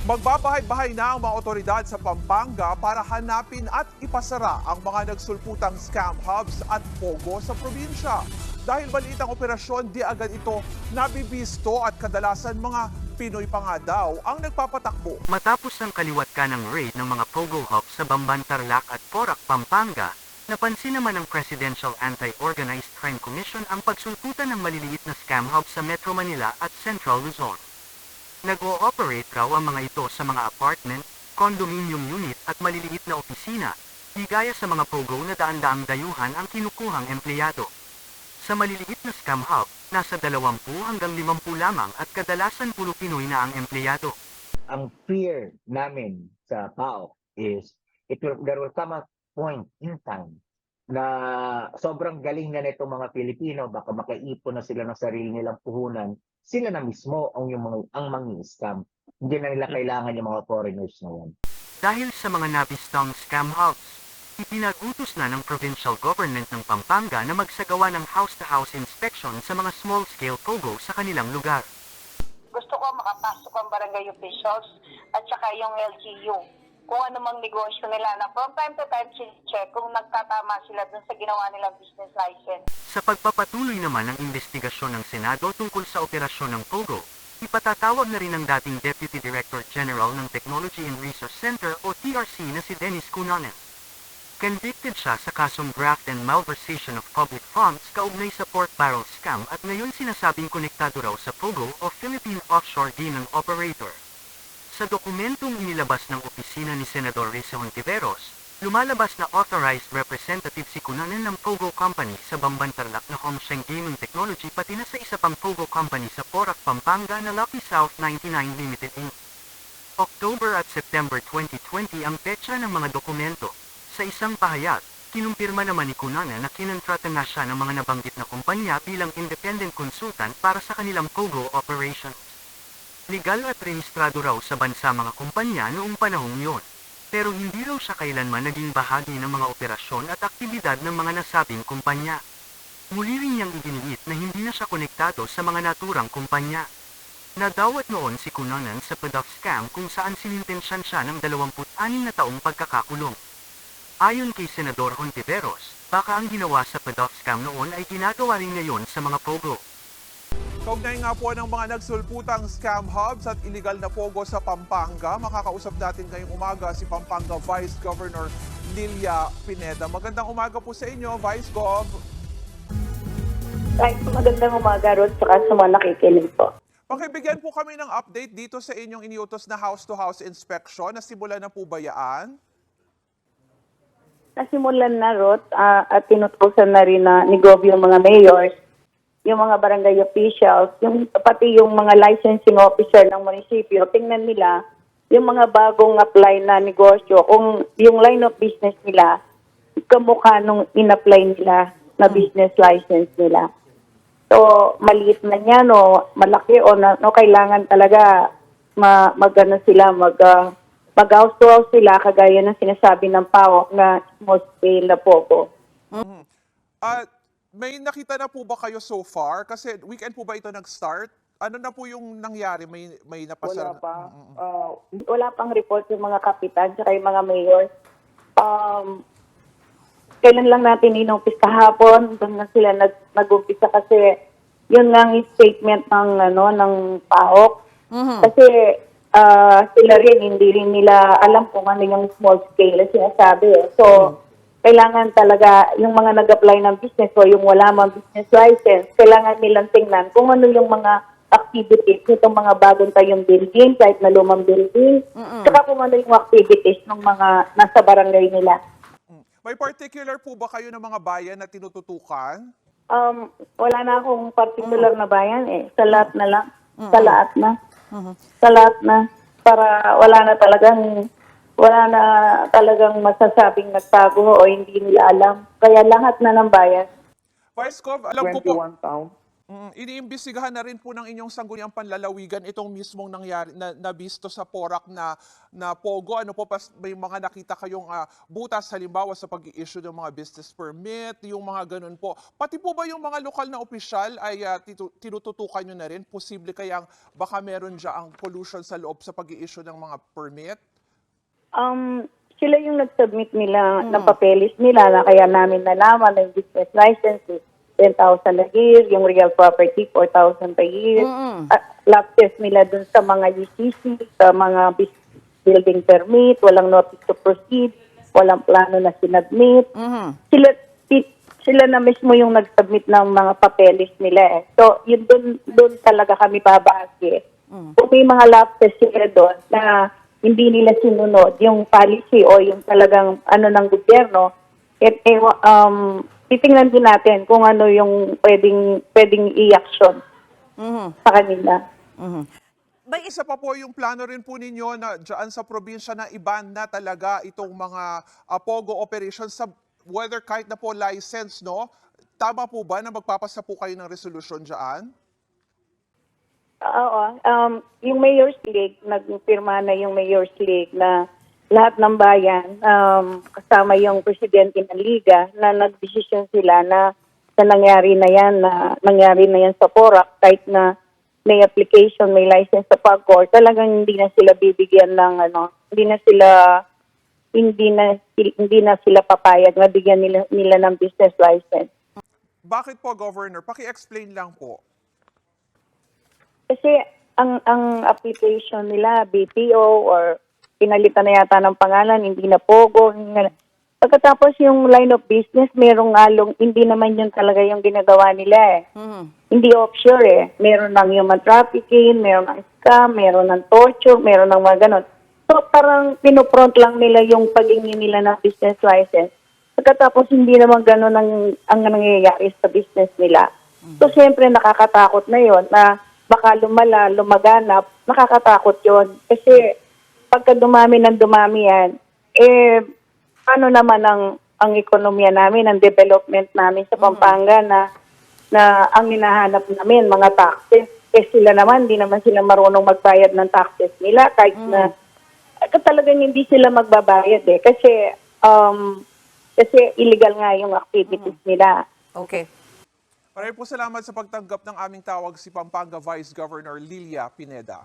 Magbabahay-bahay na ang mga otoridad sa Pampanga para hanapin at ipasara ang mga nagsulputang scam hubs at pogo sa probinsya. Dahil maliit ang operasyon, di agad ito nabibisto at kadalasan mga Pinoy pa nga daw ang nagpapatakbo. Matapos ang kaliwat ka ng raid ng mga pogo hubs sa Bamban, Tarlac at Porac, Pampanga, napansin naman ng Presidential Anti-Organized Crime Commission ang pagsulputan ng maliliit na scam hubs sa Metro Manila at Central Luzon. Nag-o-operate raw ang mga ito sa mga apartment, condominium unit at maliliit na opisina, di gaya sa mga pogo na daan-daang dayuhan ang kinukuhang empleyado. Sa maliliit na scam hub, nasa 20 hanggang 50 lamang at kadalasan puro Pinoy na ang empleyado. Ang fear namin sa PAOK is there will come a point in time na sobrang galing na nitong mga Pilipino, baka makaipon na sila ng sarili nilang puhunan, sila na mismo ang mangi-scam. Hindi na nila kailangan yung mga foreigners na yan. Dahil sa mga nabistang scam hubs, ipinag-utos na ng provincial government ng Pampanga na magsagawa ng house-to-house inspection sa mga small-scale pogo sa kanilang lugar. Gusto ko makapasok ang barangay officials at saka yung LGU. Kung ano mang negosyo nila na from time to time check kung nagtatama sila dun sa ginawa nilang business license. Sa pagpapatuloy naman ng investigasyon ng Senado tungkol sa operasyon ng pogo, ipatatawag na rin ang dating Deputy Director General ng Technology and Resource Center o TRC na si Dennis Cunanan. Convicted siya sa kasong graft and malversation of public funds kaugnay sa pork barrel scam at ngayon sinasabing konektado raw sa pogo o Philippine Offshore Gaming Operator. Sa dokumentong inilabas ng opisina ni Senador Risa Hontiveros, lumalabas na authorized representative si Cunanan ng Pogo Company sa Bamban, Tarlac na Homsheng Gaming Technology pati na sa isa pang Pogo Company sa Porac, Pampanga na Lucky South 99 Limited Inc. October at September 2020 ang petsa ng mga dokumento. Sa isang pahayag, kinumpirma naman ni Cunanan na kinontrata na siya ng mga nabanggit na kumpanya bilang independent consultant para sa kanilang Pogo operations. Legal at rehistrado raw sa bansa mga kumpanya noong panahong yon. Pero hindi raw siya kailanman naging bahagi ng mga operasyon at aktibidad ng mga nasabing kumpanya. Muli rin niyang iginiit na hindi na siya konektado sa mga naturang kumpanya. Nadawat noon si Cunanan sa PDOF scam kung saan sinintensyan siya ng 26 na taong pagkakakulong. Ayon kay Senador Hontiveros, baka ang ginawa sa PDOF scam noon ay ginagawa rin ngayon sa mga pogo. Kaugnay nga po ng mga nagsulputang scam hubs at iligal na pogo sa Pampanga, makakausap natin ngayong umaga si Pampanga Vice Governor Lilia Pineda. Magandang umaga po sa inyo, Vice Gov. Ay, magandang umaga, Rod, saka sa mga nakikinig po. Pakibigyan po kami ng update dito sa inyong iniutos na house-to-house inspection. Nasimulan na po ba yan? Nasimulan na, Rod, at tinutusan na rin na ni Gov yung mga mayors, yung mga barangay officials, pati yung mga licensing officer ng munisipyo, tingnan nila yung mga bagong apply na negosyo, kung yung line of business nila, kamukha nung in-apply nila na business license nila. So, maliit na yan o malaki o kailangan talaga mag-house to house sila, kagaya ng sinasabi ng PAOK na small scale na pogo. May nakita na po ba kayo so far? Kasi weekend po ba ito nag-start? Ano na po yung nangyari? May napasa? Wala pa. Wala pang report yung mga kapitan at yung mga mayor. Kailan lang natin inumpis kahapon, doon na sila nag-umpisa kasi yun nga ang statement ng PAOK. Kasi sila rin, hindi rin nila alam kung ano yung small scale na sinasabi. So, kailangan talaga yung mga nag-apply ng business o yung wala mang business license, kailangan nilang tingnan kung ano yung mga activities nitong mga bagong tayong building, kahit na lumang building, saka kung ano yung activities ng mga nasa barangay nila. May particular po ba kayo ng mga bayan na tinututukan? Wala na akong particular na bayan eh. Sa lahat na lang. Sa lahat na. Sa lahat na. Para wala na talagang masasabing nagtago o hindi nila alam. Kaya lahat na ng bayan. Vice Gov, alam ko po. 21 towns. Iniimbestigahan na rin po ng inyong sangguniang panlalawigan itong mismong nangyari na nabisto sa Porac na pogo. Ano po, may mga nakita kayong butas halimbawa sa pag-i-issue ng mga business permit, yung mga ganun po. Pati po ba yung mga lokal na opisyal ay tinututukan nyo na rin? Posible kayang baka meron dyan pollution sa loob sa pag-i-issue ng mga permit? Sila yung nag-submit nila ng papeles nila na kaya namin nalaman ng business licenses. 10,000 a year, yung real property, 4,000 per year. Lab test nila dun sa mga UCC, sa mga building permit, walang notice to proceed, walang plano na sinadmit. Sila na mismo yung nag-submit ng mga papeles nila eh. So, yun dun talaga kami babase. Kung may mga lab test sila doon na hindi nila sinunod yung policy o yung talagang ano ng gobyerno, titingnan din natin kung ano yung pwedeng i-action sa kanila. Isa pa po yung plano rin po ninyo na dyan sa probinsya na iban na talaga itong mga POGO operations sa whether kahit na po license, no? Tama po ba na magpapasa po kayo ng resolution dyan? Oo. Yung Mayor's League, nagpirma na yung Mayor's League na lahat ng bayan, kasama yung presidente ng liga, na nagdesisyon sila na nangyari na yan sa Porac, kahit na may application, may license sa PAGCOR, talagang hindi na sila bibigyan ng hindi na sila papayag na bigyan nila ng business license. Bakit po, Governor? Paki-explain lang po. Kasi ang application nila, BPO or pinalitan na yata ng pangalan, hindi na POGO. Pagkatapos yung line of business, merong hindi naman yun talaga yung ginagawa nila eh. Hindi offshore eh. Meron ng human trafficking, meron ng scam, meron ng torture, meron ng mga ganon. So parang pinupront lang nila yung pag-ingi nila ng business license. Pagkatapos hindi naman ganon ang nangyayari sa business nila. So siyempre nakakatakot na yon na baka lumaganap, nakakatakot yon. Kasi pagka dumami yan, ano naman ang ekonomiya namin, ang development namin sa Pampanga na ang hinahanap namin, mga taxes. Sila naman, hindi naman sila marunong magbayad ng taxes nila kahit na talagang hindi sila magbabayad eh. Kasi illegal nga yung activities nila. Okay. Maraming po salamat sa pagtanggap ng aming tawag si Pampanga Vice Governor Lilia Pineda.